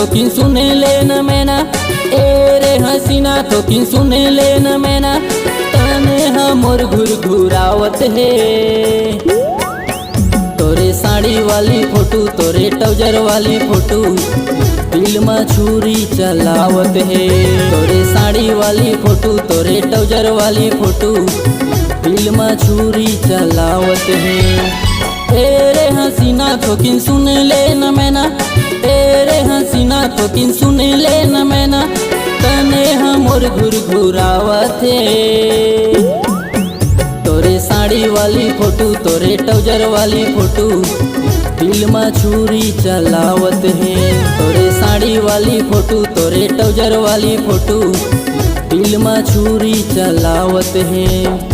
तो किन सुने ले न मैना, ए रे हसीना तो किन सुने ले न मैना, तने हमोर घुर घुरावत है। तोरे साड़ी वाली फोटो तोरे ट्राउजर वाली फोटो दिल में छुरी चलावत है। तोरे साड़ी वाली फोटो तोरे ट्राउजर वाली फोटो दिल में छुरी चलावत है। तेरे हसीना तो किन सुन ले न मैना, तेरे हसीना तो किन सुन ले न मैना, तने हमोर घुर घुरावत है। तोरे साड़ी वाली फोटो तोरे ट्राउजर वाली फोटो दिल में छुरी चलावत है। तोरे साड़ी वाली फोटो तोरे ट्राउजर वाली फोटो दिल में छुरी चलावत है।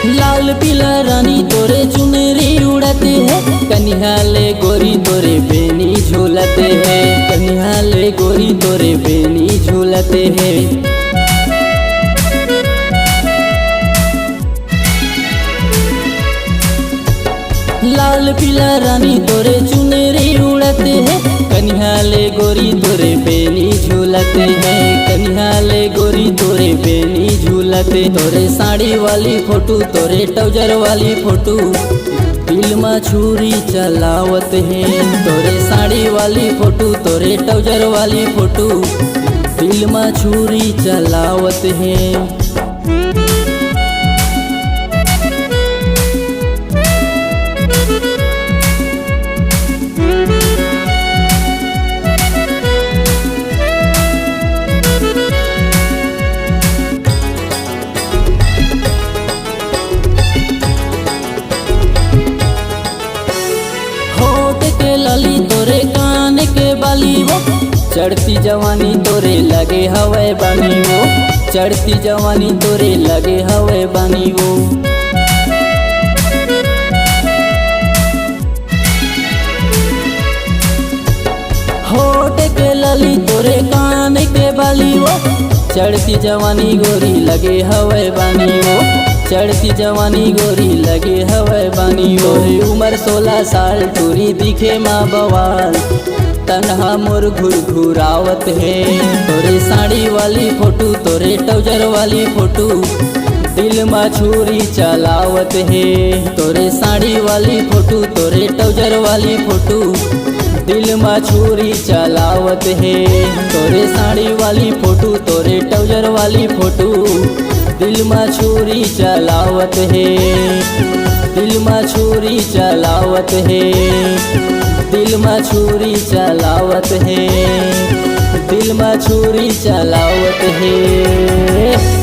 लाल पीला रानी तोरे चुनरी उड़ाते है, कनिहाले गोरी तोरे बेनी झूलते है, कनिहाले गोरी तोरे बेनी झूलते है। लाल पीला रानी तोरे चुनरी उड़ाते है, कनिहाले गोरी तोरे बेनी झूलते है, कनिहाले गोरी तोरे बेनी झूलते। तोरे साड़ी वाली फोटो तोरे ट्राउजर वाली फोटो दिल में छुरी चलावत है। तोरे साड़ी वाली फोटो तोरे ट्राउजर वाली फोटो दिल में छुरी चलावत है। लाली तोरे कान के बाली वो, चढ़ती जवानी तोरे लगे हवे बानी वो, चढ़ती जवानी तोरे लगे हवे बानी वो। होठ के लाली तोरे कान के बाली वो, चढ़ती जवानी गोरी लगे हवे बानी वो, चढ़ती जवानी गोरी लगे हवे बानी वो। उम्र 16 साल टूरी दिखे माँ बवाल, तन्हा मोर घुर घुरावत है। तोरे साड़ी वाली फोटो तोरे ट्राउजर वाली फोटो दिल में छुरी चलावत है। तोरे साड़ी वाली फोटो तोरे ट्राउजर वाली फोटो दिल में छुरी चलावत है। तोरे साड़ी वाली फोटो तोरे ट्राउजर वाली फोटो दिल में छुरी चलावत है, दिल में छुरी चलावत है, दिल में छुरी चलावत है, दिल में छुरी चलावत है।